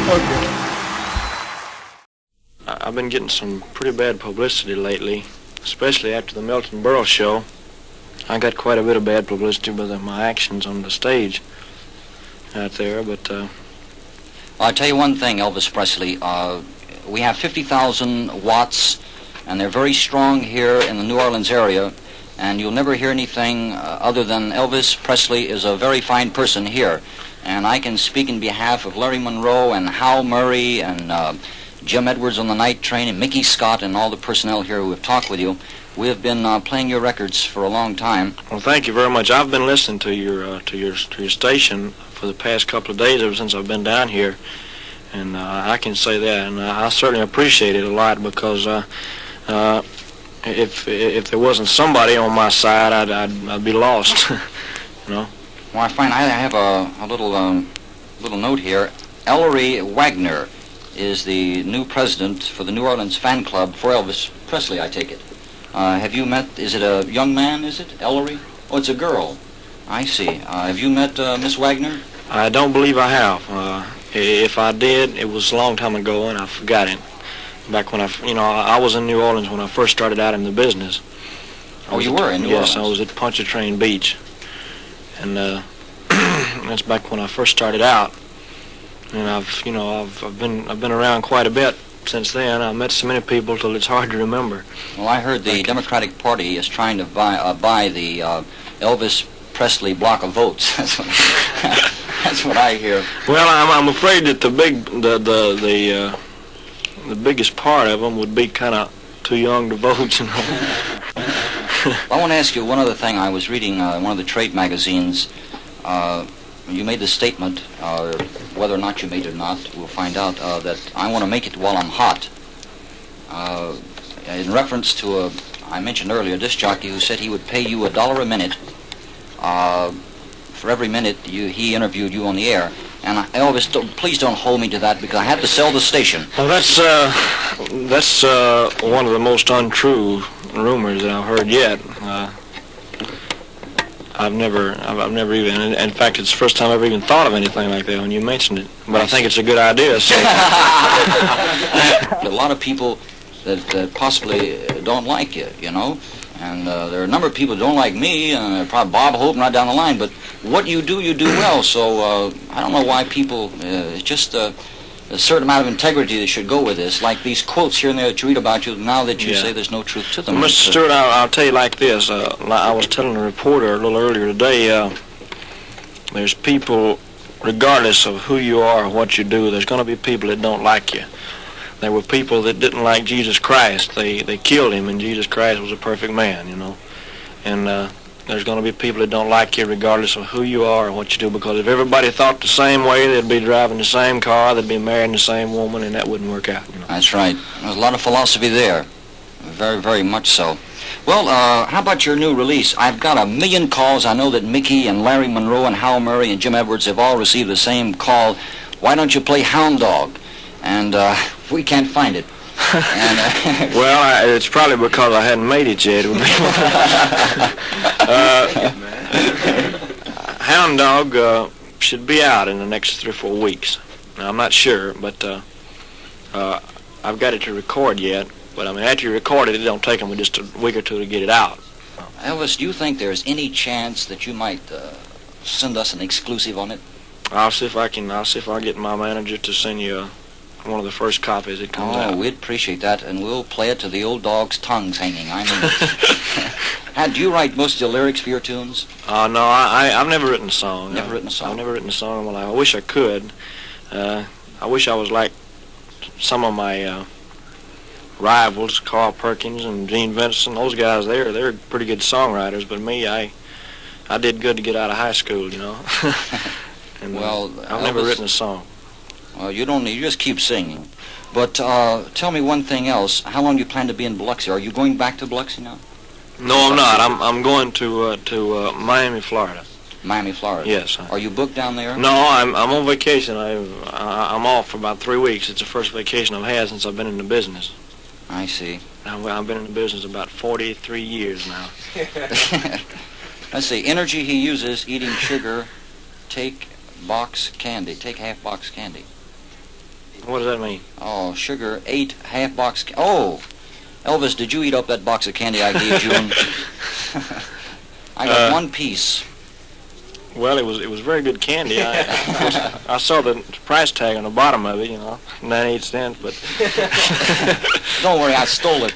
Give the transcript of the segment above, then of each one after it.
Okay. I've been getting some pretty bad publicity lately, especially after the Milton Berle show. I got quite a bit of bad publicity with my actions on the stage out there, but... Well, I'll tell you one thing, Elvis Presley. We have 50,000 watts, and they're very strong here in the New Orleans area, and you'll never hear anything other than Elvis Presley is a very fine person here. And I can speak in behalf of Larry Monroe and Hal Murray and Jim Edwards on the Night Train and Mickey Scott and all the personnel here who have talked with you. We have been playing your records for a long time. Well, thank you very much. I've been listening to your station for the past couple of days ever since I've been down here, and I can say that, and I certainly appreciate it a lot because if there wasn't somebody on my side, I'd be lost, you know. Well, I find I have a little note here. Ellery Wagner is the new president for the New Orleans fan club for Elvis Presley, I take it. Have you met, is it a young man, is it, Ellery? Oh, it's a girl. I see. Have you met Miss Wagner? I don't believe I have. If I did, it was a long time ago, and I forgot it. Back when I was in New Orleans when I first started out in the business. Oh, you were in New Orleans? Yes, I was at Pontchartrain Beach. And that's back when I first started out. And I've been around quite a bit since then. I've met so many people till it's hard to remember. Well, I heard the Democratic Party is trying to buy the Elvis Presley block of votes. That's what I hear. Well, I'm afraid that the biggest part of them would be kind of too young to vote, you know. I want to ask you one other thing. I was reading one of the trade magazines. You made the statement, whether or not you made it or not, we'll find out, that I want to make it while I'm hot. In reference to I mentioned earlier, a disc jockey who said he would pay you $1 a minute for every minute he interviewed you on the air. And Elvis, please don't hold me to that because I have to sell the station. Well, that's one of the most untrue rumors that I've heard yet. I've never even, in fact, it's the first time I've ever even thought of anything like that when you mentioned it. But I think it's a good idea. So. A lot of people that possibly don't like you, you know. And there are a number of people who don't like me, and probably Bob Hope right down the line. But what you do well. So I don't know why people, it's just a certain amount of integrity that should go with this. Like these quotes here and there that you read about you, now that you say there's no truth to them. Well, Mr. Stewart, I'll tell you like this. I was telling a reporter a little earlier today, there's people, regardless of who you are or what you do, there's going to be people that don't like you. There were people that didn't like Jesus Christ. They killed him, and Jesus Christ was a perfect man, you know. And there's going to be people that don't like you regardless of who you are or what you do, because if everybody thought the same way, they'd be driving the same car, they'd be marrying the same woman, and that wouldn't work out, you know. That's right. There's a lot of philosophy there. Very, very much so. Well, how about your new release? I've got 1 million calls. I know that Mickey and Larry Monroe and Hal Murray and Jim Edwards have all received the same call. Why don't you play Hound Dog? And we can't find it. And, well, it's probably because I hadn't made it yet. Hound Dog should be out in the next 3 or 4 weeks. Now, I'm not sure, but I've got it to record yet. But I mean, after you record it, it don't take them just a week or two to get it out. Elvis, do you think there's any chance that you might send us an exclusive on it? I'll see if I can. I'll see if I get my manager to send you one of the first copies that comes out. Oh, we'd appreciate that, and we'll play it to the old dog's tongues hanging. I mean, do you write most of the lyrics for your tunes? No, I've never written a song. Never written a song? I've never written a song in my life. I wish I could. I wish I was like some of my rivals, Carl Perkins and Gene Vincent. Those guys, they're pretty good songwriters, but me, I did good to get out of high school, you know. And well, I've never written a song. Well, you just keep singing. But tell me one thing else. How long do you plan to be in Biloxi? Are you going back to Biloxi now? No, I'm not. I'm going to Miami, Florida. Miami, Florida. Yes. Are you booked down there? No, I'm on vacation. I'm off for about 3 weeks. It's the first vacation I've had since I've been in the business. I see. I've been in the business about 43 years now. Let's see. Energy he uses, eating sugar, take box candy. Take half box candy. What does that mean? Oh, sugar, 8 half box. Oh, Elvis, did you eat up that box of candy I gave June? I got one piece. Well, it was very good candy. I saw the price tag on the bottom of it, 98 cents, but Don't worry, I stole it.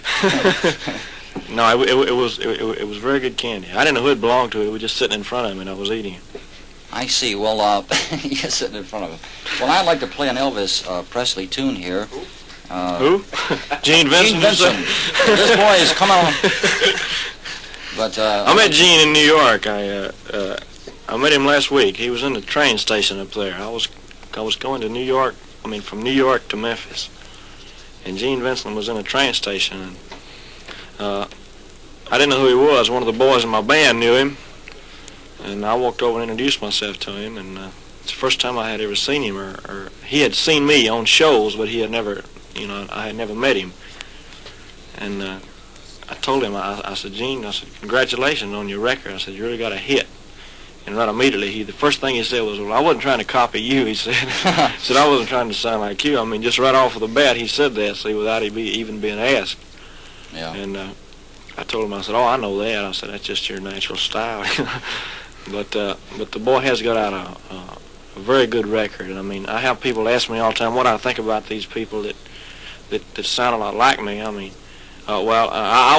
no, it was very good candy. I didn't know who it belonged to. It was just sitting in front of me, and I was eating it. I see. Well, you're sitting in front of him. Well, I'd like to play an Elvis Presley tune here. Who? Gene Vincent? Gene Vincent. This boy is, come on. But I met Gene in New York. I met him last week. He was in the train station up there. I was going to New York. I mean, from New York to Memphis, and Gene Vincent was in a train station. And I didn't know who he was. One of the boys in my band knew him, and I walked over and introduced myself to him. And it's the first time I had ever seen him, or he had seen me on shows, but he had never, I had never met him. And I told him, I said, Gene, I said, congratulations on your record. I said, you really got a hit. And right immediately, the first thing he said was, well, I wasn't trying to copy you, he said. He said, I wasn't trying to sound like you. I mean, just right off of the bat, he said that, see, without even being asked. Yeah. And I told him, I said, oh, I know that. I said, that's just your natural style. But the boy has got out a very good record. And I mean, I have people ask me all the time what I think about these people that sound a lot like me. I mean, I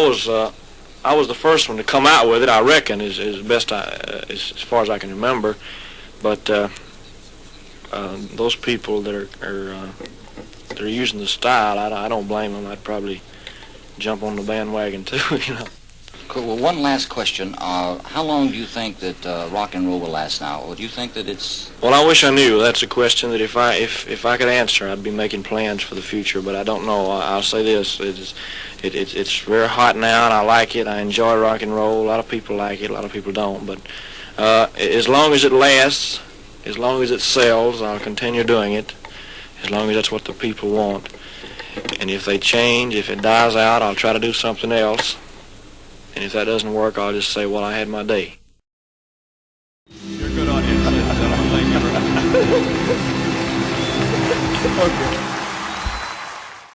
was the first one to come out with it, I reckon, as best as far as I can remember. But those people that are using the style, I don't blame them. I'd probably jump on the bandwagon too, Cool. Well, one last question. How long do you think that rock and roll will last now? Or do you think that it's... Well, I wish I knew. That's a question that if I could answer, I'd be making plans for the future. But I don't know. I'll say this: it's very hot now, and I like it. I enjoy rock and roll. A lot of people like it. A lot of people don't. But as long as it lasts, as long as it sells, I'll continue doing it. As long as that's what the people want. And if they change, if it dies out, I'll try to do something else. And if that doesn't work, I'll just say, well, I had my day. You're a good audience, ladies and gentlemen. Thank you very much. Okay.